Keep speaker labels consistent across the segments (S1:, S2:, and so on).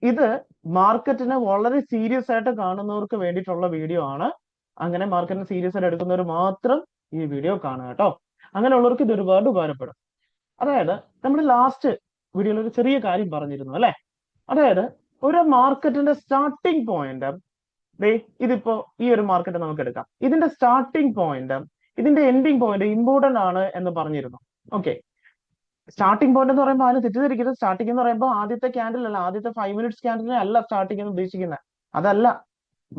S1: ഇത് മാർക്കറ്റിനെ വളരെ സീരിയസ് ആയിട്ട് കാണുന്നവർക്ക് വേണ്ടിയിട്ടുള്ള വീഡിയോ ആണ്. അങ്ങനെ മാർക്കറ്റിനെ സീരിയസ് ആയിട്ട് എടുക്കുന്നവർ മാത്രം ഈ വീഡിയോ കാണുക കേട്ടോ. അങ്ങനെയുള്ളവർക്ക് ഇത് ഒരുപാട് ഉപകാരപ്പെടും. അതായത് നമ്മൾ ലാസ്റ്റ് വീഡിയോയിൽ ഒരു ചെറിയ കാര്യം പറഞ്ഞിരുന്നു അല്ലെ. അതായത് ഒരു മാർക്കറ്റിന്റെ സ്റ്റാർട്ടിംഗ് പോയിന്റ്, ഇതിപ്പോ ഈ ഒരു മാർക്കറ്റ് നമുക്ക് എടുക്കാം. ഇതിന്റെ സ്റ്റാർട്ടിംഗ് പോയിന്റ് ഇതിന്റെ എൻഡിങ് പോയിന്റ് ഇമ്പോർട്ടന്റ് ആണ് എന്ന് പറഞ്ഞിരുന്നു. ഓക്കെ, സ്റ്റാർട്ടിംഗ് പോയിന്റ് എന്ന് പറയുമ്പോൾ അതിന് തെറ്റിദ്ധരിക്കരുത്. സ്റ്റാർട്ടിംഗ് എന്ന് പറയുമ്പോൾ ആദ്യത്തെ ക്യാൻഡിൽ അല്ല, ആദ്യത്തെ 5 മിനിറ്റ്സ് ക്യാൻഡിലിനെ അല്ല സ്റ്റാർട്ടിംഗ് എന്ന് ഉദ്ദേശിക്കുന്നത്. അതല്ല,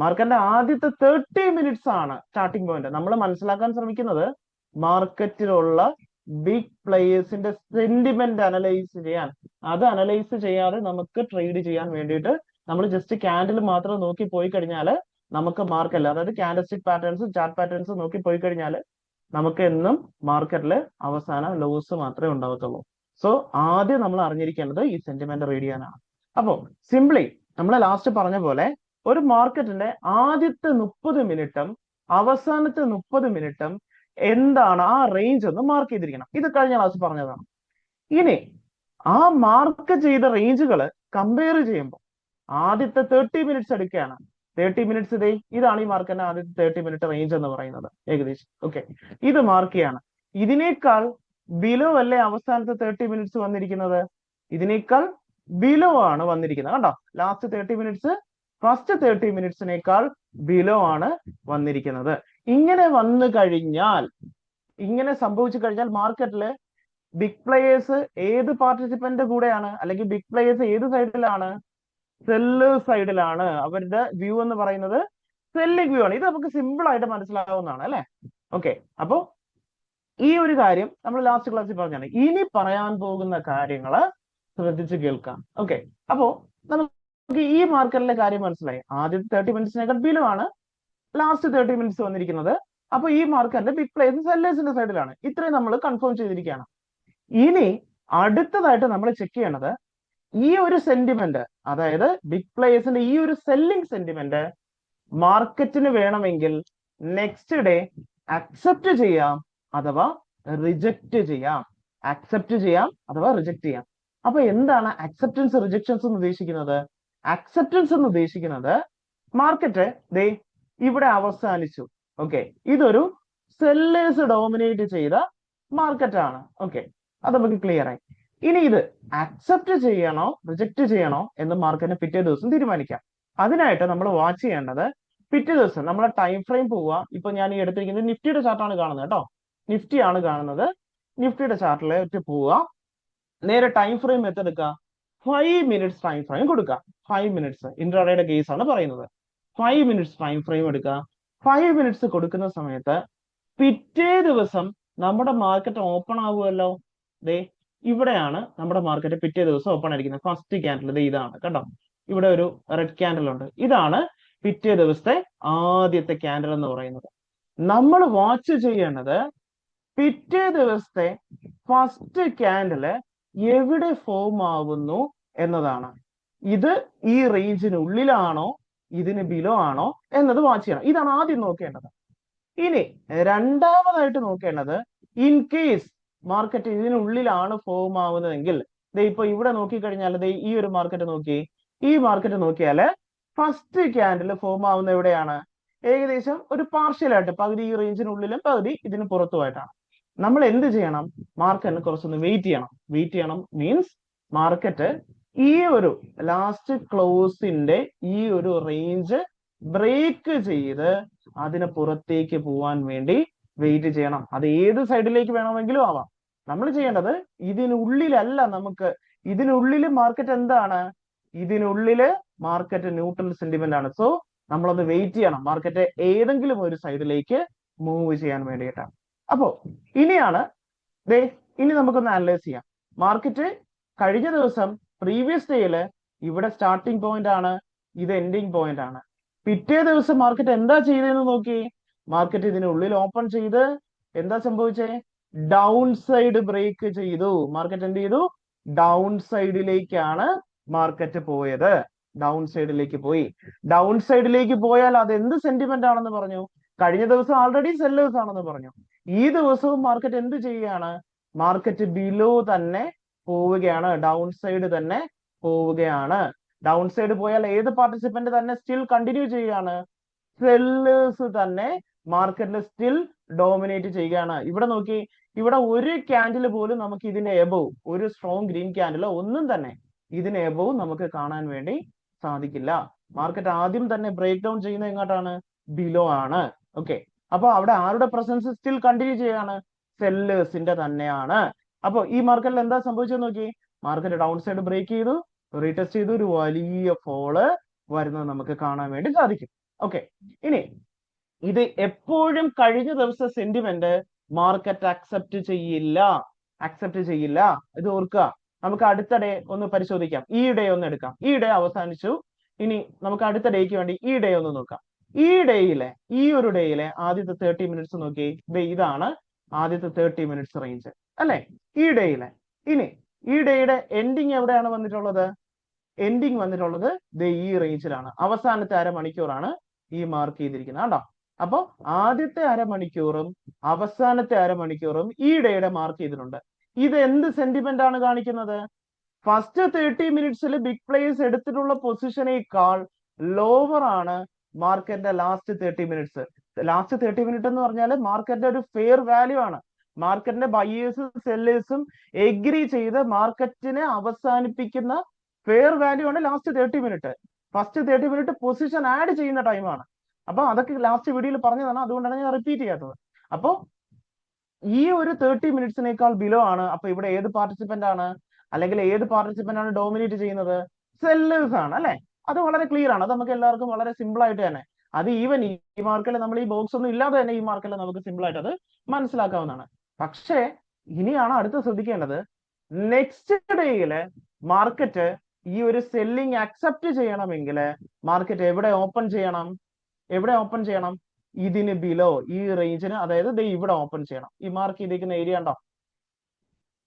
S1: മാർക്കറ്റിന്റെ ആദ്യത്തെ 30 മിനിറ്റ്സ് ആണ് സ്റ്റാർട്ടിംഗ് പോയിന്റ്. നമ്മൾ മനസ്സിലാക്കാൻ ശ്രമിക്കുന്നത് മാർക്കറ്റിലുള്ള ബിഗ് പ്ലേയേഴ്സിന്റെ സെന്റിമെന്റ് അനലൈസ് ചെയ്യാൻ, അത് അനലൈസ് ചെയ്യാതെ നമുക്ക് ട്രേഡ് ചെയ്യാൻ വേണ്ടിയിട്ട് നമ്മൾ ജസ്റ്റ് ക്യാൻഡിൽ മാത്രം നോക്കി പോയി കഴിഞ്ഞാൽ നമുക്ക് മാർക്കല്ല, അതായത് ക്യാൻഡൽസ്റ്റിക് പാറ്റേൺസ് ചാർട്ട് പാറ്റേൺസ് നോക്കി പോയി കഴിഞ്ഞാൽ നമുക്ക് എന്നും മാർക്കറ്റിൽ അവസാനം ലോസ് മാത്രമേ ഉണ്ടാവത്തുള്ളൂ. സോ ആദ്യം നമ്മൾ അറിഞ്ഞിരിക്കേണ്ടത് ഈ സെന്റിമെന്റ് റീഡ് ചെയ്യാനാണ്. അപ്പോ സിംപ്ലി നമ്മൾ ലാസ്റ്റ് പറഞ്ഞ പോലെ ഒരു മാർക്കറ്റിന്റെ ആദ്യത്തെ 30 മിനിറ്റും അവസാനത്തെ 30 മിനിറ്റും എന്താണ് ആ റേഞ്ച് എന്ന് മാർക്ക് ചെയ്തിരിക്കണം. ഇത് കഴിഞ്ഞ ക്ലാസ് പറഞ്ഞതാണ്. ഇനി ആ മാർക്ക് ചെയ്ത റേഞ്ചുകൾ കമ്പയർ ചെയ്യുമ്പോൾ ആദ്യത്തെ 30 മിനിറ്റ്സ് എടുക്കുകയാണ്. 30 മിനിറ്റ്സ് ഇതാണ് ഈ മാർക്കറ്റിന്റെ ആദ്യത്തെ 30 മിനിറ്റ് റേഞ്ച് എന്ന് പറയുന്നത് ഏകദേശം. ഓക്കെ, ഇത് മാർക്ക് ചെയ്യാണ്. ഇതിനേക്കാൾ ബിലോ അല്ലേ അവസാനത്തെ 30 മിനിറ്റ്സ് വന്നിരിക്കുന്നത്? ഇതിനേക്കാൾ ബിലോ ആണ് വന്നിരിക്കുന്നത്. കണ്ടോ, ലാസ്റ്റ് 30 മിനിറ്റ്സ് ഫസ്റ്റ് 30 മിനിറ്റ്സിനേക്കാൾ ബിലോ ആണ് വന്നിരിക്കുന്നത്. ഇങ്ങനെ വന്നു കഴിഞ്ഞാൽ, ഇങ്ങനെ സംഭവിച്ചു കഴിഞ്ഞാൽ മാർക്കറ്റില് ബിഗ് പ്ലേയേഴ്സ് ഏത് പാർട്ടിസിപ്പന്റ് കൂടെയാണ്, അല്ലെങ്കിൽ ബിഗ് പ്ലേയേഴ്സ് ഏത് സൈഡിലാണ്? സെല്ലേഴ്സ് സൈഡിലാണ്. അവരുടെ വ്യൂ എന്ന് പറയുന്നത് സെല്ലിംഗ് വ്യൂ ആണ്. ഇത് നമുക്ക് സിമ്പിൾ ആയിട്ട് മനസ്സിലാവുന്നതാണ് അല്ലെ. ഓക്കെ, അപ്പോ ഈ ഒരു കാര്യം നമ്മൾ ലാസ്റ്റ് ക്ലാസ്സിൽ പറഞ്ഞാണ്. ഇനി പറയാൻ പോകുന്ന കാര്യങ്ങള് ശ്രദ്ധിച്ച് കേൾക്കാം. ഓക്കെ, അപ്പോ നമുക്ക് ഈ മാർക്കറ്റിലെ കാര്യം മനസ്സിലായി. ആദ്യത്തെ 30 മിനിറ്റ്സിനേക്കാൾ ബിലോ ആണ് ലാസ്റ്റ് 30 മിനിറ്റ്സ് വന്നിരിക്കുന്നത്. അപ്പൊ ഈ മാർക്കറ്റിന്റെ ബിഗ് പ്ലേയേഴ്സ് സെല്ലേഴ്സിന്റെ സൈഡിലാണ്. ഇത്രയും നമ്മൾ കൺഫേം ചെയ്തിരിക്കുകയാണ്. ഇനി അടുത്തതായിട്ട് നമ്മൾ ചെക്ക് ചെയ്യണത് ഈ ഒരു സെന്റിമെന്റ്, അതായത് ബിഗ് പ്ലേയേഴ്സിന്റെ ഈ ഒരു സെല്ലിംഗ് സെന്റിമെന്റ് മാർക്കറ്റിന് വേണമെങ്കിൽ നെക്സ്റ്റ് ഡേ അക്സെപ്റ്റ് ചെയ്യാം അഥവാ റിജക്റ്റ് ചെയ്യാം. അക്സെപ്റ്റ് ചെയ്യാം അഥവാ റിജക്റ്റ് ചെയ്യാം. അപ്പൊ എന്താണ് അക്സെപ്റ്റൻസ് റിജക്ഷൻസ് എന്ന് ഉദ്ദേശിക്കുന്നത്? അക്സെപ്റ്റൻസ് എന്ന് ഉദ്ദേശിക്കുന്നത് മാർക്കറ്റ് ഇവിടെ അവസാനിച്ചു. ഓക്കെ, ഇതൊരു സെല്ലേഴ്സ് ഡോമിനേറ്റ് ചെയ്ത മാർക്കറ്റ് ആണ്. ഓക്കെ, അത് നമുക്ക് ക്ലിയർ ആയി. ഇനി ഇത് അക്സെപ്റ്റ് ചെയ്യണോ റിജക്റ്റ് ചെയ്യണോ എന്ന് മാർക്കറ്റിന് പിറ്റേ ദിവസം തീരുമാനിക്കാം. അതിനായിട്ട് നമ്മൾ വാച്ച് ചെയ്യേണ്ടത് പിറ്റേ ദിവസം നമ്മളെ ടൈം ഫ്രെയിം പോവുക. ഇപ്പൊ ഞാൻ ഈ എടുത്തിരിക്കുന്നത് നിഫ്റ്റിയുടെ ചാർട്ടാണ് കാണുന്നത് കേട്ടോ. നിഫ്റ്റി ആണ് കാണുന്നത്. നിഫ്റ്റിയുടെ ചാർട്ടിലേക്ക് പോവുക. നേരെ ടൈം ഫ്രെയിം എടുക്കുക. 5 മിനിറ്റ്സ് ടൈം ഫ്രെയിം കൊടുക്കുക. 5 മിനിറ്റ്സ് ഇൻട്രാഡേയുടെ കേസ് ആണ് പറയുന്നത്. 5 മിനിറ്റ്സ് ടൈം ഫ്രെയിം എടുക്കുക. 5 മിനിറ്റ്സ് കൊടുക്കുന്ന സമയത്ത് പിറ്റേ ദിവസം നമ്മുടെ മാർക്കറ്റ് ഓപ്പൺ ആവുമല്ലോ. ഇവിടെയാണ് നമ്മുടെ മാർക്കറ്റ് പിറ്റേ ദിവസം ഓപ്പൺ ആയിരിക്കുന്നത്. ഫസ്റ്റ് ക്യാൻഡിൽ ഇതാണ് കേട്ടോ. ഇവിടെ ഒരു റെഡ് ക്യാൻഡിൽ ഉണ്ട്. ഇതാണ് പിറ്റേ ദിവസത്തെ ആദ്യത്തെ ക്യാൻഡിൽ എന്ന് പറയുന്നത്. നമ്മൾ വാച്ച് ചെയ്യേണ്ടത് പിറ്റേ ദിവസത്തെ ഫസ്റ്റ് ക്യാൻഡില് എവിടെ ഫോം ആവുന്നു എന്നതാണ്. ഇത് ഈ റേഞ്ചിനുള്ളിലാണോ ഇതിന് ബിലോ ആണോ എന്നത് വാച്ച് ചെയ്യണം. ഇതാണ് ആദ്യം നോക്കേണ്ടത്. ഇനി രണ്ടാമതായിട്ട് നോക്കേണ്ടത്, ഇൻ കേസ് മാർക്കറ്റ് ഇതിനുള്ളിലാണ് ഫോം ആവുന്നതെങ്കിൽ ഇപ്പൊ ഇവിടെ നോക്കിക്കഴിഞ്ഞാൽ ഈ ഒരു മാർക്കറ്റ് നോക്കി, ഈ മാർക്കറ്റ് നോക്കിയാല് ഫസ്റ്റ് ക്യാൻഡിൽ ഫോം ആവുന്ന എവിടെയാണ്? ഏകദേശം ഒരു പാർഷ്യലായിട്ട്, പകുതി ഈ റേഞ്ചിനുള്ളിലും പകുതി ഇതിന് പുറത്തുമായിട്ടാണ്. നമ്മൾ എന്ത് ചെയ്യണം? മാർക്കറ്റിന് കുറച്ചൊന്ന് വെയിറ്റ് ചെയ്യണം. വെയിറ്റ് ചെയ്യണം മീൻസ് മാർക്കറ്റ് ഈ ഒരു ലാസ്റ്റ് ക്ലോസിന്റെ ഈ ഒരു റേഞ്ച് ബ്രേക്ക് ചെയ്ത് അതിന് പുറത്തേക്ക് പോവാൻ വേണ്ടി വെയിറ്റ് ചെയ്യണം. അത് ഏത് സൈഡിലേക്ക് വേണമെങ്കിലും ആവാം. നമ്മൾ ചെയ്യേണ്ടത് ഇതിനുള്ളിലല്ല. നമുക്ക് ഇതിനുള്ളിൽ മാർക്കറ്റ് എന്താണ്? ഇതിനുള്ളില് മാർക്കറ്റ് ന്യൂട്രൽ സെന്റിമെന്റ് ആണ്. സോ നമ്മളൊന്ന് വെയിറ്റ് ചെയ്യണം മാർക്കറ്റ് ഏതെങ്കിലും ഒരു സൈഡിലേക്ക് മൂവ് ചെയ്യാൻ വേണ്ടിയിട്ടാണ്. അപ്പോ ഇനിയാണ് ഇനി നമുക്കൊന്ന് അനലൈസ് ചെയ്യാം. മാർക്കറ്റ് കഴിഞ്ഞ ദിവസം പ്രീവിയസ് ഡേയില് ഇവിടെ സ്റ്റാർട്ടിംഗ് പോയിന്റ് ആണ്, ഇത് എൻഡിങ് പോയിന്റ് ആണ്. പിറ്റേ ദിവസം മാർക്കറ്റ് എന്താ ചെയ്തതെന്ന് നോക്കി. മാർക്കറ്റ് ഇതിനുള്ളിൽ ഓപ്പൺ ചെയ്ത് എന്താ സംഭവിച്ചേ? ഡൗൺ സൈഡ് ബ്രേക്ക് ചെയ്തു. മാർക്കറ്റ് എന്ത് ചെയ്തു? ഡൗൺ സൈഡിലേക്കാണ് മാർക്കറ്റ് പോയത്. ഡൗൺ സൈഡിലേക്ക് പോയി. ഡൗൺ സൈഡിലേക്ക് പോയാൽ അത് എന്ത് സെന്റിമെന്റ് ആണെന്ന് പറഞ്ഞു? കഴിഞ്ഞ ദിവസം ആൾറെഡി സെല്ലേഴ്സ് ആണെന്ന് പറഞ്ഞു. ഈ ദിവസവും മാർക്കറ്റ് എന്ത് ചെയ്യുകയാണ്? മാർക്കറ്റ് ബിലോ തന്നെ പോവുകയാണ്. ഡൗൺ സൈഡ് തന്നെ പോവുകയാണ്. ഡൗൺ സൈഡ് പോയാൽ ഏത് പാർട്ടിസിപ്പന്റ് തന്നെ സ്റ്റിൽ കണ്ടിന്യൂ ചെയ്യുകയാണ്? സെല്ലേഴ്സ് തന്നെ മാർക്കറ്റിൽ സ്റ്റിൽ ഡോമിനേറ്റ് ചെയ്യുകയാണ്. ഇവിടെ നോക്കി, ഇവിടെ ഒരു ക്യാൻഡിൽ പോലും നമുക്ക് ഇതിന് എബവ്, ഒരു സ്ട്രോങ് ഗ്രീൻ ക്യാൻഡിലോ ഒന്നും തന്നെ ഇതിന് എബവ് നമുക്ക് കാണാൻ വേണ്ടി സാധിക്കില്ല. മാർക്കറ്റ് ആദ്യം തന്നെ ബ്രേക്ക് ഡൗൺ ചെയ്യുന്നത് എങ്ങോട്ടാണ്? ബിലോ ആണ്. ഓക്കെ, അപ്പൊ അവിടെ ആരുടെ പ്രസൻസ് സ്റ്റിൽ കണ്ടിന്യൂ ചെയ്യാണ്? സെല്ലേഴ്സിന്റെ തന്നെയാണ്. അപ്പൊ ഈ മാർക്കറ്റിൽ എന്താ സംഭവിച്ചത് നോക്കി, മാർക്കറ്റ് ഡൗൺ സൈഡ് ബ്രേക്ക് ചെയ്തു, റീടെസ്റ്റ് ചെയ്തു, ഒരു വലിയ ഫോള് വരുന്നത് നമുക്ക് കാണാൻ വേണ്ടി സാധിക്കും. ഓക്കെ, ഇനി ഇത് എപ്പോഴും കഴിഞ്ഞ ദിവസം സെന്റിമെന്റ് മാർക്കറ്റ് അക്സെപ്റ്റ് ചെയ്യില്ല. ഇത് ഓർക്കുക. നമുക്ക് അടുത്ത ഡേ ഒന്ന് പരിശോധിക്കാം. ഈ ഡേ ഒന്ന് എടുക്കാം. ഈ ഡേ അവസാനിച്ചു. ഇനി നമുക്ക് അടുത്ത ഡേക്ക് വേണ്ടി ഈ ഡേ ഒന്ന് നോക്കാം. ഈ ഒരു ഡേയിലെ ആദ്യത്തെ 30 മിനിറ്റ്സ് നോക്കി. ഇതാണ് ആദ്യത്തെ 30 മിനിറ്റ്സ് റേഞ്ച് അല്ലെ ഈ ഡേയിലെ. ഇനി ഈ ഡേയുടെ എൻഡിങ് എവിടെയാണ് വന്നിട്ടുള്ളത്? എൻഡിങ് വന്നിട്ടുള്ളത് ഈ റേഞ്ചിലാണ്. അവസാനത്തെ അരമണിക്കൂറാണ് ഈ മാർക്ക് ചെയ്തിരിക്കുന്നത് കണ്ടോ. അപ്പൊ ആദ്യത്തെ അരമണിക്കൂറും അവസാനത്തെ അരമണിക്കൂറും ഈ ഡേയുടെ മാർക്ക് ചെയ്തിട്ടുണ്ട്. ഇത് എന്ത് സെന്റിമെന്റ് ആണ് കാണിക്കുന്നത്? ഫസ്റ്റ് 30 മിനിറ്റ്സിൽ ബിഗ് പ്ലേയേഴ്സ് എടുത്തിട്ടുള്ള പൊസിഷനേക്കാൾ ലോവർ ആണ് മാർക്കറ്റിന്റെ ലാസ്റ്റ് 30 മിനിറ്റ്സ്. ലാസ്റ്റ് 30 മിനിറ്റ് എന്ന് പറഞ്ഞാൽ മാർക്കറ്റിന്റെ ഒരു ഫെയർ വാല്യൂ ആണ്. മാർക്കറ്റിന്റെ ബയേഴ്സും സെല്ലേഴ്സും എഗ്രി ചെയ്ത് മാർക്കറ്റിനെ അവസാനിപ്പിക്കുന്ന ഫെയർ വാല്യൂ ആണ് last 30 minute. First 30 minute position add ചെയ്യുന്ന ടൈമാണ്. അപ്പൊ അതൊക്കെ ലാസ്റ്റ് വീഡിയോയിൽ പറഞ്ഞതാണ്, അതുകൊണ്ടാണ് ഞാൻ റിപ്പീറ്റ് ചെയ്യാത്തത്. അപ്പൊ ഈ ഒരു 30 മിനിറ്റ്സിനേക്കാൾ ബിലോ ആണ്. അപ്പൊ ഇവിടെ ഏത് പാർട്ടിസിപ്പന്റ് ആണ്, അല്ലെങ്കിൽ ഏത് പാർട്ടിസിപ്പന്റ് ആണ് ഡോമിനേറ്റ് ചെയ്യുന്നത്? സെല്ലേഴ്സ് ആണ് അല്ലെ. അത് വളരെ ക്ലിയർ ആണ്. അത് നമുക്ക് എല്ലാവർക്കും വളരെ സിമ്പിൾ ആയിട്ട് തന്നെ, അത് ഈവൻ ഈ മാർക്കറ്റിൽ നമ്മൾ ഈ ബോക്സ് ഒന്നും ഇല്ലാതെ തന്നെ ഈ മാർക്കറ്റിൽ നമുക്ക് സിമ്പിൾ ആയിട്ട് അത് മനസ്സിലാക്കാവുന്നതാണ്. പക്ഷേ ഇനിയാണ് അടുത്ത ശ്രദ്ധിക്കേണ്ടത്. നെക്സ്റ്റ് ഡേയില് മാർക്കറ്റ് ഈ ഒരു സെല്ലിംഗ് അക്സെപ്റ്റ് ചെയ്യണമെങ്കിൽ മാർക്കറ്റ് എവിടെ ഓപ്പൺ ചെയ്യണം? ഇതിന് ബിലോ, ഈ റേഞ്ചിന്, അതായത് ഇവിടെ ഓപ്പൺ ചെയ്യണം. ഈ മാർക്ക് ചെയ്തിരിക്കുന്ന ഏരിയ ഉണ്ടോ?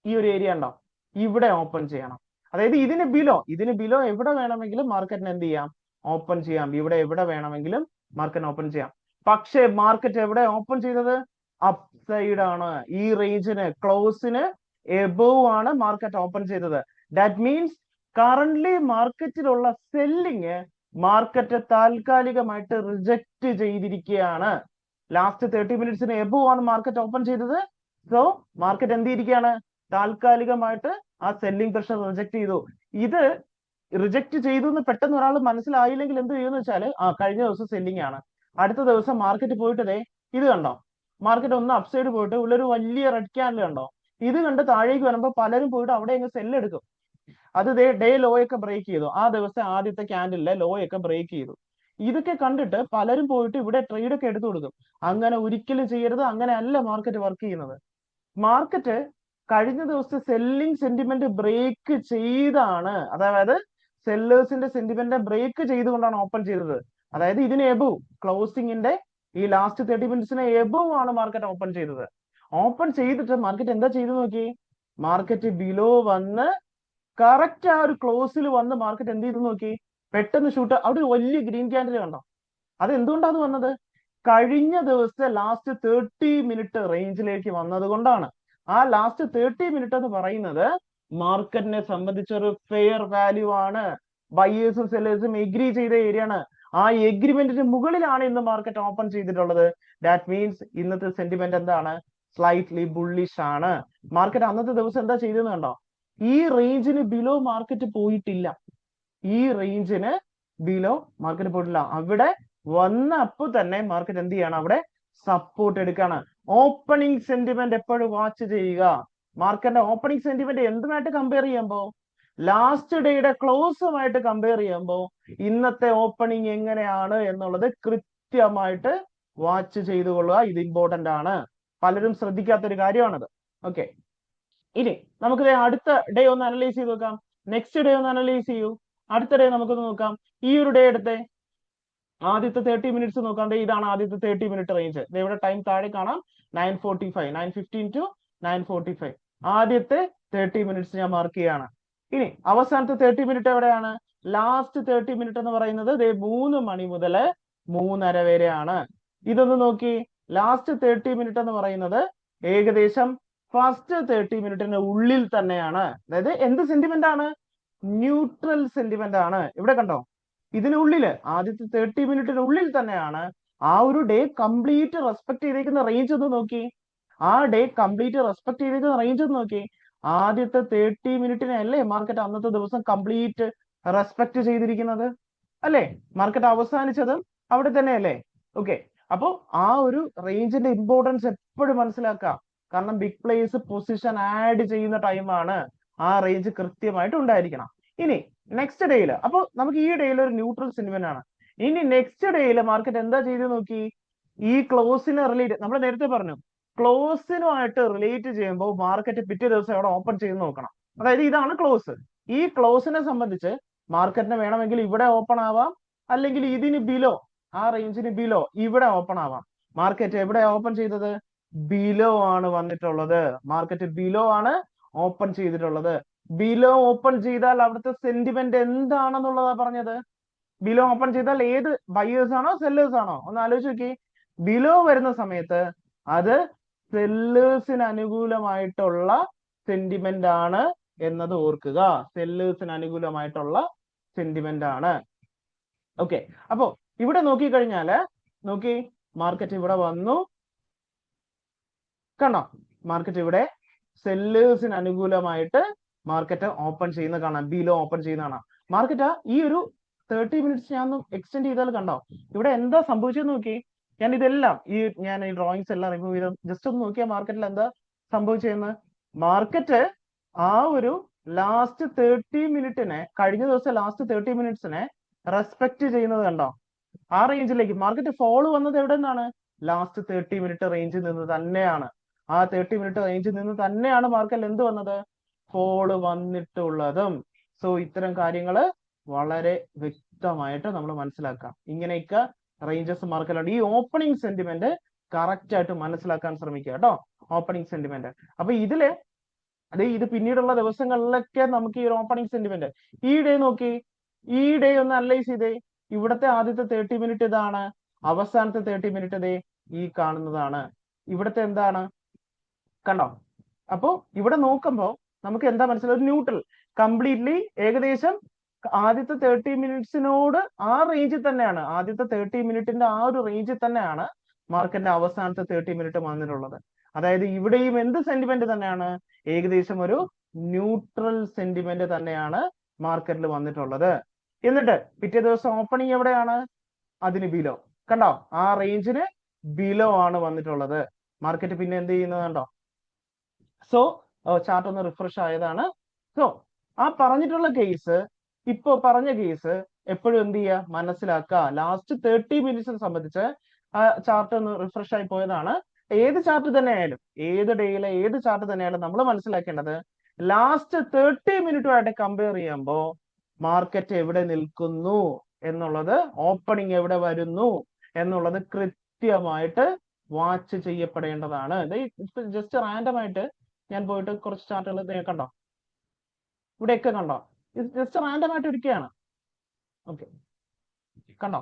S1: ഈ ഒരു ഏരിയ ഉണ്ടോ? ഇവിടെ ഓപ്പൺ ചെയ്യണം. അതായത് ഇതിന് ബിലോ എവിടെ വേണമെങ്കിലും മാർക്കറ്റിന് എന്ത് ചെയ്യാം? ഓപ്പൺ ചെയ്യാം. ഇവിടെ എവിടെ വേണമെങ്കിലും മാർക്കറ്റിന് ഓപ്പൺ ചെയ്യാം. പക്ഷേ മാർക്കറ്റ് എവിടെ ഓപ്പൺ ചെയ്തത്? അപ് സൈഡ് ആണ്. ഈ റേഞ്ചിന് ക്ലോസിന് എബോവ് ആണ് മാർക്കറ്റ് ഓപ്പൺ ചെയ്തത്. ദാറ്റ് മീൻസ് കറന്റ്ലി മാർക്കറ്റിലുള്ള സെല്ലിങ് മാർക്കറ്റ് താൽക്കാലികമായിട്ട് റിജക്ട് ചെയ്തിരിക്കുകയാണ്. ലാസ്റ്റ് 30 മിനിറ്റ്സിന് എബോവ് ആണ് മാർക്കറ്റ് ഓപ്പൺ ചെയ്തത്. സോ മാർക്കറ്റ് എന്ത് ചെയ്തിരിക്കുകയാണ്? താൽക്കാലികമായിട്ട് ആ സെല്ലിംഗ് പ്രഷർ റിജക്ട് ചെയ്തു. ഇത് റിജക്ട് ചെയ്തു എന്ന് പെട്ടെന്ന് ഒരാൾ മനസ്സിലായില്ലെങ്കിൽ എന്ത് ചെയ്യുമെന്ന് വെച്ചാൽ, കഴിഞ്ഞ ദിവസം സെല്ലിംഗ് ആണ്, അടുത്ത ദിവസം മാർക്കറ്റ് പോയിട്ട് ഇത് കണ്ടോ, മാർക്കറ്റ് ഒന്ന് അപ്സൈഡ് പോയിട്ട് ഉള്ളൊരു വലിയ റെഡ് ക്യാൻഡിൽ കണ്ടോ, ഇത് കണ്ട് താഴേക്ക് വരുമ്പോൾ പലരും പോയിട്ട് അവിടെ അങ്ങ് സെല്ല് എടുക്കും. അത് ഡേ ലോ ഒക്കെ ബ്രേക്ക് ചെയ്തു. ആ ദിവസം ആദ്യത്തെ ക്യാൻഡിലെ ലോ ഒക്കെ ബ്രേക്ക് ചെയ്തു. ഇതൊക്കെ കണ്ടിട്ട് പലരും പോയിട്ട് ഇവിടെ ട്രേഡ് ഒക്കെ എടുത്തു കൊടുക്കും. അങ്ങനെ ഒരിക്കലും ചെയ്യരുത്. അങ്ങനെ അല്ല മാർക്കറ്റ് വർക്ക് ചെയ്യുന്നത്. മാർക്കറ്റ് കഴിഞ്ഞ ദിവസത്തെ സെല്ലിംഗ് സെന്റിമെന്റ് ബ്രേക്ക് ചെയ്താണ്, അതായത് സെല്ലേഴ്സിന്റെ സെന്റിമെന്റ് ബ്രേക്ക് ചെയ്തുകൊണ്ടാണ് ഓപ്പൺ ചെയ്തത്. അതായത് ഇതിന് എബവ്, ക്ലോസിംഗിന്റെ ഈ ലാസ്റ്റ് 30 മിനിറ്റ്സിന് എബവ് ആണ് മാർക്കറ്റ് ഓപ്പൺ ചെയ്തത്. ഓപ്പൺ ചെയ്തിട്ട് മാർക്കറ്റ് എന്താ ചെയ്തു നോക്കി? മാർക്കറ്റ് ബിലോ വന്ന് കറക്റ്റ് ആ ഒരു ക്ലോസിൽ വന്ന് മാർക്കറ്റ് എന്ത് ചെയ്തു നോക്കി? പെട്ടെന്ന് ഷൂട്ട്, അവിടെ വലിയ ഗ്രീൻ ക്യാൻഡിൽ കണ്ടോ? അത് എന്തുകൊണ്ടാണ് വന്നത്? കഴിഞ്ഞ ദിവസത്തെ ലാസ്റ്റ് 30 മിനിറ്റ് റേഞ്ചിലേക്ക് വന്നത് കൊണ്ടാണ്. ആ ലാസ്റ്റ് 30 മിനിറ്റ് എന്ന് പറയുന്നത് മാർക്കറ്റിനെ സംബന്ധിച്ചൊരു ഫെയർ വാല്യൂ ആണ്. ബയേഴ്സും സെല്ലേഴ്സും എഗ്രി ചെയ്ത ഏരിയ ആണ്. ആ എഗ്രിമെന്റിന് മുകളിലാണ് ഇന്ന് മാർക്കറ്റ് ഓപ്പൺ ചെയ്തിട്ടുള്ളത്. ദാറ്റ് മീൻസ് ഇന്നത്തെ സെന്റിമെന്റ് എന്താണ്? സ്ലൈറ്റ്ലി ബുള്ളിഷ് ആണ്. മാർക്കറ്റ് അന്നത്തെ ദിവസം എന്താ ചെയ്തതെന്ന് കണ്ടോ? ഈ റേഞ്ചിന് ബിലോ മാർക്കറ്റ് പോയിട്ടില്ല. അവിടെ വന്ന അപ്പൊ തന്നെ മാർക്കറ്റ് എന്ത് ചെയ്യാണ്? അവിടെ സപ്പോർട്ട് എടുക്കാണ്. ഓപ്പണിംഗ് സെന്റിമെന്റ് എപ്പോഴും വാച്ച് ചെയ്യുക. മാർക്കറ്റിന്റെ ഓപ്പണിംഗ് സെന്റിമെന്റ് എന്തുമായിട്ട് കമ്പയർ ചെയ്യുമ്പോൾ? ലാസ്റ്റ് ഡേയുടെ ക്ലോസുമായിട്ട് കമ്പയർ ചെയ്യുമ്പോൾ ഇന്നത്തെ ഓപ്പണിംഗ് എങ്ങനെയാണ് എന്നുള്ളത് കൃത്യമായിട്ട് വാച്ച് ചെയ്തുകൊള്ളുക. ഇത് ഇമ്പോർട്ടന്റ് ആണ്. പലരും ശ്രദ്ധിക്കാത്തൊരു കാര്യമാണത്. ഓക്കെ, ഇനി നമുക്ക് അടുത്ത ഡേ ഒന്ന് അനലൈസ് ചെയ്ത് നോക്കാം. നെക്സ്റ്റ് ഡേ ഒന്ന് അനലൈസ് ചെയ്യൂ. അടുത്ത ഡേ നമുക്കൊന്ന് നോക്കാം. ഈ ഒരു ഡേ എടുത്തേ, ആദ്യത്തെ 30 മിനിറ്റ്സ് നോക്കാം. ഇതാണ് ആദ്യത്തെ 30 മിനിറ്റ് റേഞ്ച്. ഇവിടെ ടൈം താഴെ കാണാം, 9:45, 9:15 to 9:45. ആദ്യത്തെ 30 മിനിറ്റ്സ് ഞാൻ മാർക്ക് ചെയ്യാണ്. ഇനി അവസാനത്തെ 30 മിനിറ്റ് എവിടെയാണ്? ലാസ്റ്റ് 30 മിനിറ്റ് എന്ന് പറയുന്നത് 3 മണി മുതൽ 3:30 വരെയാണ്. ഇതൊന്ന് നോക്കി. ലാസ്റ്റ് 30 മിനിറ്റ് എന്ന് പറയുന്നത് ഏകദേശം ഫസ്റ്റ് 30 മിനിറ്റിന് ഉള്ളിൽ തന്നെയാണ്. അതായത് എന്ത് സെന്റിമെന്റ് ആണ്? ന്യൂട്രൽ സെന്റിമെന്റ് ആണ്. ഇവിടെ കണ്ടോ, ഇതിനുള്ളില് ആദ്യത്തെ 30 മിനിറ്റിനുള്ളിൽ തന്നെയാണ് ആ ഒരു ഡേ കംപ്ലീറ്റ് റെസ്പെക്ട് ചെയ്തേക്കുന്ന റേഞ്ച് ഒന്ന് നോക്കി. ആ ഡേ കംപ്ലീറ്റ് റെസ്പെക്ട് ചെയ്തേക്കുന്ന റേഞ്ച് ഒന്ന് നോക്കി. ആദ്യത്തെ 30 മിനിറ്റിനെ അല്ലേ മാർക്കറ്റ് അന്നത്തെ ദിവസം കംപ്ലീറ്റ് റെസ്പെക്ട് ചെയ്തിരിക്കുന്നത്, അല്ലേ? മാർക്കറ്റ് അവസാനിച്ചത് അവിടെ തന്നെയല്ലേ? ഓക്കെ, അപ്പോ ആ ഒരു റേഞ്ചിന്റെ ഇമ്പോർട്ടൻസ് എപ്പോഴും മനസ്സിലാക്കാം. കാരണം ബിഗ് പ്ലേസ് പൊസിഷൻ ആഡ് ചെയ്യുന്ന ടൈമാണ്. ആ റേഞ്ച് കൃത്യമായിട്ട് ഉണ്ടായിരിക്കണം. ഇനി നെക്സ്റ്റ് ഡേയിൽ, അപ്പോൾ നമുക്ക് ഈ ഡേയിൽ ഒരു ന്യൂട്രൽ സെന്റിമെന്റ് ആണ്. ഇനി നെക്സ്റ്റ് ഡേയിൽ മാർക്കറ്റ് എന്താ ചെയ്ത് നോക്കി? ഈ ക്ലോസിന് റിലേറ്റ്, നമ്മൾ നേരത്തെ പറഞ്ഞു, ക്ലോസിനുമായിട്ട് റിലേറ്റ് ചെയ്യുമ്പോൾ മാർക്കറ്റ് പിറ്റേ ദിവസം അവിടെ ഓപ്പൺ ചെയ്ത് നോക്കണം. അതായത് ഇതാണ് ക്ലോസ്. ഈ ക്ലോസിനെ സംബന്ധിച്ച് മാർക്കറ്റിന് വേണമെങ്കിൽ ഇവിടെ ഓപ്പൺ ആവാം, അല്ലെങ്കിൽ ഇതിന് ബിലോ, ആ റേഞ്ചിന് ബിലോ ഇവിടെ ഓപ്പൺ ആവാം. മാർക്കറ്റ് എവിടെ ഓപ്പൺ ചെയ്തത്? ബിലോ ആണ് വന്നിട്ടുള്ളത്. മാർക്കറ്റ് ബിലോ ആണ് ഓപ്പൺ ചെയ്തിട്ടുള്ളത്. ബിലോ ഓപ്പൺ ചെയ്താൽ അവിടുത്തെ സെന്റിമെന്റ് എന്താണെന്നുള്ളതാ പറഞ്ഞത്. ബിലോ ഓപ്പൺ ചെയ്താൽ ഏത് ബയേഴ്സ് ആണോ സെല്ലേഴ്സ് ആണോ? ഒന്ന് ആലോചിച്ച് നോക്കി. ബിലോ വരുന്ന സമയത്ത് അത് സെല്ലേഴ്സിന് അനുകൂലമായിട്ടുള്ള സെന്റിമെന്റ് ആണ് എന്നത് ഓർക്കുക. സെല്ലേഴ്സിന് അനുകൂലമായിട്ടുള്ള സെന്റിമെന്റ് ആണ്. ഓക്കെ, അപ്പോ ഇവിടെ നോക്കിക്കഴിഞ്ഞാല് നോക്കി, മാർക്കറ്റ് ഇവിടെ വന്നു, കണ്ടോ? മാർക്കറ്റ് ഇവിടെ സെല്ലേഴ്സിന് അനുകൂലമായിട്ട് മാർക്കറ്റ് ഓപ്പൺ ചെയ്യുന്ന കാണാം, ബിലോ ഓപ്പൺ ചെയ്യുന്ന കാണാം. മാർക്കറ്റ് ഈ ഒരു 30 മിനിറ്റ്സ് ഞാൻ ഒന്ന് എക്സ്റ്റെൻഡ് ചെയ്താൽ കണ്ടോ ഇവിടെ എന്താ സംഭവിച്ചെന്ന് നോക്കി. ഞാൻ ഇതെല്ലാം ഞാൻ ഈ ഡ്രോയിങ്സ് എല്ലാം റിമൂവ് ചെയ്ത് ജസ്റ്റ് ഒന്ന് നോക്കിയാൽ മാർക്കറ്റിൽ എന്താ സംഭവിച്ചതെന്ന്. മാർക്കറ്റ് ആ ഒരു ലാസ്റ്റ് 30 മിനിറ്റിനെ, കഴിഞ്ഞ ദിവസം ലാസ്റ്റ് 30 മിനിറ്റ്സിനെ റെസ്പെക്ട് ചെയ്യുന്നത് കണ്ടോ? ആ റേഞ്ചിലേക്ക് മാർക്കറ്റ് ഫോള് വന്നത് എവിടെ നിന്നാണ്? ലാസ്റ്റ് 30 മിനിറ്റ് റേഞ്ചിൽ നിന്ന് തന്നെയാണ്. ആ 30 മിനിറ്റ് റേഞ്ചിൽ നിന്ന് തന്നെയാണ് മാർക്കറ്റിൽ എന്ത് വന്നത്? ഫോള് വന്നിട്ടുള്ളതും. സോ ഇത്തരം കാര്യങ്ങള് വളരെ വ്യക്തമായിട്ട് നമ്മൾ മനസ്സിലാക്കാം. ഇങ്ങനെയൊക്കെ റേഞ്ചസ് മാർക്കറ്റിലുണ്ട്. ഈ ഓപ്പണിംഗ് സെന്റിമെന്റ് കറക്റ്റ് ആയിട്ട് മനസ്സിലാക്കാൻ ശ്രമിക്കുക കേട്ടോ. ഓപ്പണിംഗ് സെന്റിമെന്റ്, അപ്പൊ ഇതില് ഇത് പിന്നീടുള്ള ദിവസങ്ങളിലൊക്കെ നമുക്ക് ഈ ഒരു ഓപ്പണിംഗ് സെന്റിമെന്റ്, ഈ ഡേ നോക്കി, ഈ ഡേ ഒന്ന് അനലൈസ് ചെയ്തേ. ഇവിടത്തെ ആദ്യത്തെ 30 മിനിറ്റ് ഇതാണ്, അവസാനത്തെ 30 മിനിറ്റ് ദേ ഈ കാണുന്നതാണ്. ഇവിടത്തെ എന്താണ് കണ്ടോ? അപ്പോ ഇവിടെ നോക്കുമ്പോ നമുക്ക് എന്താ മനസ്സിലാവും? ന്യൂട്രൽ കംപ്ലീറ്റ്ലി ഏകദേശം ആദ്യത്തെ 30 മിനിറ്റ്സിനോട് ആ റേഞ്ചിൽ തന്നെയാണ്, ആദ്യത്തെ 30 മിനിറ്റിന്റെ ആ ഒരു റേഞ്ചിൽ തന്നെയാണ് മാർക്കറ്റിന്റെ അവസാനത്തെ 30 മിനിറ്റ് വന്നിട്ടുള്ളത്. അതായത് ഇവിടെയും എന്ത് സെന്റിമെന്റ് തന്നെയാണ്? ഏകദേശം ഒരു ന്യൂട്രൽ സെന്റിമെന്റ് തന്നെയാണ് മാർക്കറ്റിൽ വന്നിട്ടുള്ളത്. എന്നിട്ട് പിറ്റേ ദിവസം ഓപ്പണിംഗ് എവിടെയാണ്? അതിന് ബിലോ, കണ്ടോ? ആ റേഞ്ചിന് ബിലോ ആണ് വന്നിട്ടുള്ളത്. മാർക്കറ്റ് പിന്നെ എന്ത് ചെയ്യുന്നത് കണ്ടോ? സോ ചാർട്ട് ഒന്ന് റിഫ്രഷ് ആയതാണ്. സോ ആ പറഞ്ഞിട്ടുള്ള കേസ്, ഇപ്പൊ പറഞ്ഞ കേസ് എപ്പോഴും എന്ത് ചെയ്യുക? മനസ്സിലാക്കുക. ലാസ്റ്റ് 30 മിനിറ്റ്സിനെ സംബന്ധിച്ച് ആ ചാർട്ട് ഒന്ന് റിഫ്രഷ് ആയി പോയതാണ്. ഏത് ചാർട്ട് തന്നെ ആയാലും, ഏത് ഡേയിലെ ഏത് ചാർട്ട് തന്നെ ആയാലും നമ്മൾ മനസ്സിലാക്കേണ്ടത് ലാസ്റ്റ് 30 മിനിറ്റുമായിട്ട് കമ്പയർ ചെയ്യുമ്പോൾ മാർക്കറ്റ് എവിടെ നിൽക്കുന്നു എന്നുള്ളത്, ഓപ്പണിംഗ് എവിടെ വരുന്നു എന്നുള്ളത് കൃത്യമായിട്ട് വാച്ച് ചെയ്യപ്പെടേണ്ടതാണ്. ജസ്റ്റ് റാൻഡം ആയിട്ട് ഞാൻ പോയിട്ട് കുറച്ച് ചാർട്ടുകൾ കണ്ടോ, ഇവിടെയൊക്കെ കണ്ടോ? ഇത് ജസ്റ്റ് റാൻഡം ആയിട്ട് ഇരിക്കുകയാണ്. ഓക്കെ, കണ്ടോ?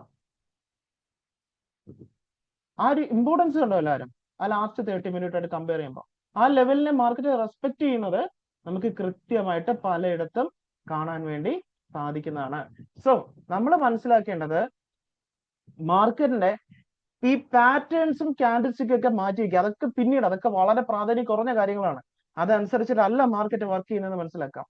S1: ആ ഒരു ഇമ്പോർട്ടൻസ് കണ്ടോ എല്ലാവരും? ആ ലാസ്റ്റ് 30 മിനിറ്റ് ആയിട്ട് കമ്പയർ ചെയ്യുമ്പോൾ ആ ലെവലിനെ മാർക്കറ്റ് റെസ്പെക്ട് ചെയ്യുന്നത് നമുക്ക് കൃത്യമായിട്ട് പലയിടത്തും കാണാൻ വേണ്ടി സാധിക്കുന്നതാണ്. സോ നമ്മൾ മനസ്സിലാക്കേണ്ടത് മാർക്കറ്റിന്റെ ഈ പാറ്റേൺസും ക്യാൻഡിൽസ്റ്റിക്കും ഒക്കെ മാറ്റി വയ്ക്കുക. അതൊക്കെ പിന്നീട്, അതൊക്കെ വളരെ പ്രാധാന്യം കുറഞ്ഞ കാര്യങ്ങളാണ്. അതനുസരിച്ചിട്ടല്ല മാർക്കറ്റ് വർക്ക് ചെയ്യുന്നത് മനസ്സിലാക്കാം.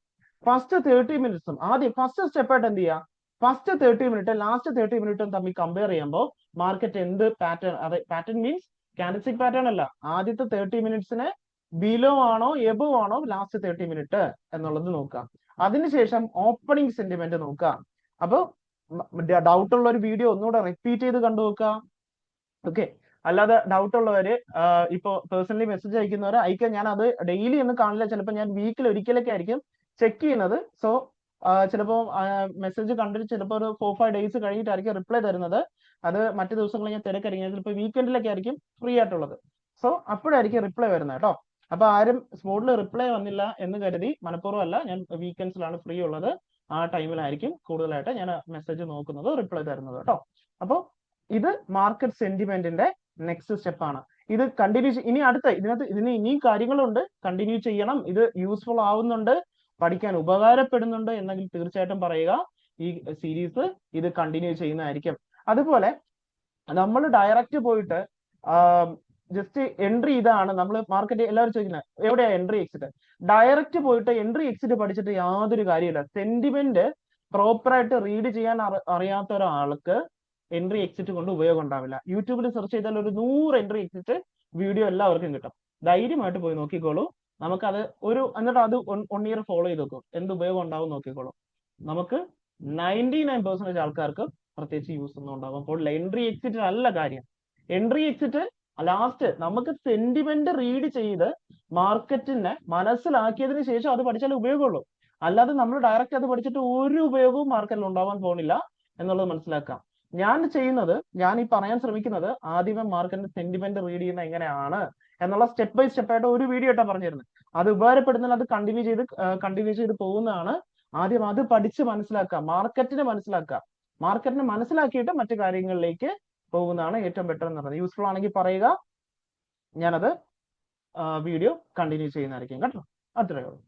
S1: ഫസ്റ്റ് 30 മിനിറ്റ്സും ആദ്യം ഫസ്റ്റ് സ്റ്റെപ്പായിട്ട് എന്ത് ചെയ്യുക? ഫസ്റ്റ് 30 മിനിറ്റ് ലാസ്റ്റ് 30 മിനിറ്റും തമ്മിൽ കമ്പയർ ചെയ്യുമ്പോൾ മാർക്കറ്റ് എന്ത് പാറ്റേൺ, അതെ പാറ്റേൺ മീൻസ് ക്യാൻഡിൽസ്റ്റിക് പാറ്റേൺ അല്ല, ആദ്യത്തെ 30 മിനിറ്റ്സിന് ബിലോ ആണോ എബോ ആണോ ലാസ്റ്റ് 30 മിനിറ്റ് എന്നുള്ളത് നോക്കുക. അതിനുശേഷം ഓപ്പണിംഗ് സെന്റിമെന്റ് നോക്കുക. അപ്പൊ ഡൗട്ട് ഉള്ള ഒരു വീഡിയോ ഒന്നുകൂടെ റിപ്പീറ്റ് ചെയ്ത് കണ്ടു നോക്കുക. ഓക്കെ, അല്ലാതെ ഡൗട്ട് ഉള്ളവര് ഇപ്പൊ പേഴ്സണലി മെസ്സേജ് അയക്കുന്നവര് അയക്കാൻ, ഞാൻ അത് ഡെയിലി ഒന്നും കാണില്ല, ചിലപ്പോൾ ഞാൻ വീക്കിൽ ഒരിക്കലൊക്കെ ആയിരിക്കും ചെക്ക് ചെയ്യുന്നത്. സോ ചിലപ്പോൾ മെസ്സേജ് കണ്ടിട്ട് ചിലപ്പോൾ ഒരു 4-5 ഡേയ്സ് കഴിഞ്ഞിട്ടായിരിക്കും റിപ്ലൈ തരുന്നത്. അത് മറ്റു ദിവസങ്ങളിൽ ഞാൻ തിരക്കായിരിക്കും, ചിലപ്പോൾ വീക്കെൻഡിലൊക്കെ ആയിരിക്കും ഫ്രീ ആയിട്ടുള്ളത്. സോ അപ്പോഴായിരിക്കും റിപ്ലൈ വരുന്നത് കേട്ടോ. അപ്പൊ ആരും സ്പോട്ടിൽ റിപ്ലൈ വന്നില്ല എന്ന് കരുതി മനഃപൂർവ്വം അല്ല, ഞാൻ വീക്കെൻഡ്സിലാണ് ഫ്രീ ഉള്ളത്. ആ ടൈമിലായിരിക്കും കൂടുതലായിട്ട് ഞാൻ മെസ്സേജ് നോക്കുന്നത്, റിപ്ലൈ തരുന്നത് കേട്ടോ. അപ്പോൾ ഇത് മാർക്കറ്റ് സെന്റിമെന്റിന്റെ നെക്സ്റ്റ് സ്റ്റെപ്പ് ആണ്. ഇത് കണ്ടിന്യൂ, ഇനി അടുത്ത ഇതിനകത്ത് ഇനിയും കാര്യങ്ങളുണ്ട്, കണ്ടിന്യൂ ചെയ്യണം. ഇത് യൂസ്ഫുൾ ആവുന്നുണ്ട്, പഠിക്കാൻ ഉപകാരപ്പെടുന്നുണ്ട് എന്നെങ്കിൽ തീർച്ചയായിട്ടും പറയുക. ഈ സീരീസ് ഇത് കണ്ടിന്യൂ ചെയ്യുന്നതായിരിക്കും. അതുപോലെ നമ്മൾ ഡയറക്റ്റ് പോയിട്ട് ജസ്റ്റ് എൻട്രി ഇതാണ് നമ്മൾ മാർക്കറ്റ് എല്ലാവരും ചോദിക്കുന്നത് എവിടെയാ എൻട്രി എക്സിറ്റ്. ഡയറക്റ്റ് പോയിട്ട് എൻട്രി എക്സിറ്റ് പഠിച്ചിട്ട് യാതൊരു കാര്യമില്ല. സെന്റിമെന്റ് പ്രോപ്പറായിട്ട് റീഡ് ചെയ്യാൻ അറിയാത്ത ഒരാൾക്ക് എൻട്രി എക്സിറ്റ് കൊണ്ട് ഉപയോഗം ഉണ്ടാവില്ല. യൂട്യൂബിൽ സെർച്ച് ചെയ്താൽ ഒരു 100 എൻട്രി എക്സിറ്റ് വീഡിയോ എല്ലാവർക്കും കിട്ടും. ധൈര്യമായിട്ട് പോയി നോക്കിക്കോളൂ. നമുക്കത് എന്നിട്ട് അത് 1 ഇയർ ഫോളോ ചെയ്ത് നോക്കും, എന്ത് ഉപയോഗം ഉണ്ടാവും നോക്കിക്കോളൂ. നമുക്ക് 99% ആൾക്കാർക്ക് പ്രത്യേകിച്ച് യൂസ് ഒന്നും ഉണ്ടാകും. അപ്പോൾ എൻട്രി എക്സിറ്റ് അല്ല കാര്യം. എൻട്രി എക്സിറ്റ് ലാസ്റ്റ് നമുക്ക് സെന്റിമെന്റ് റീഡ് ചെയ്ത് മാർക്കറ്റിനെ മനസ്സിലാക്കിയതിന് ശേഷം അത് പഠിച്ചാലേ ഉപയോഗമുള്ളൂ. അല്ലാതെ നമ്മൾ ഡയറക്റ്റ് അത് പഠിച്ചിട്ട് ഒരു ഉപയോഗവും മാർക്കറ്റിൽ ഉണ്ടാവാൻ പോകുന്നില്ല എന്നുള്ളത് മനസ്സിലാക്കാം. ഞാൻ ഈ പറയാൻ ശ്രമിക്കുന്നത് ആദ്യമേ മാർക്കറ്റിന്റെ സെന്റിമെന്റ് റീഡ് ചെയ്യുന്ന എങ്ങനെയാണ് എന്നുള്ള സ്റ്റെപ്പ് ബൈ സ്റ്റെപ്പ് ആയിട്ട് ഒരു വീഡിയോ ആയിട്ടാണ് പറഞ്ഞിരുന്നത്. അത് ഉപകാരപ്പെടുന്നാൽ അത് കണ്ടിന്യൂ ചെയ്ത് പോകുന്നതാണ്. ആദ്യം അത് പഠിച്ച് മനസ്സിലാക്കുക, മാർക്കറ്റിനെ മനസ്സിലാക്കിയിട്ട് മറ്റു കാര്യങ്ങളിലേക്ക് പോകുന്നതാണ് ഏറ്റവും ബെറ്റർ എന്ന് പറയുന്നത്. യൂസ്ഫുൾ ആണെങ്കിൽ പറയുക, ഞാനത് വീഡിയോ കണ്ടിന്യൂ ചെയ്യുന്നതായിരിക്കും കേട്ടോ. അത്രയേ ഉള്ളൂ.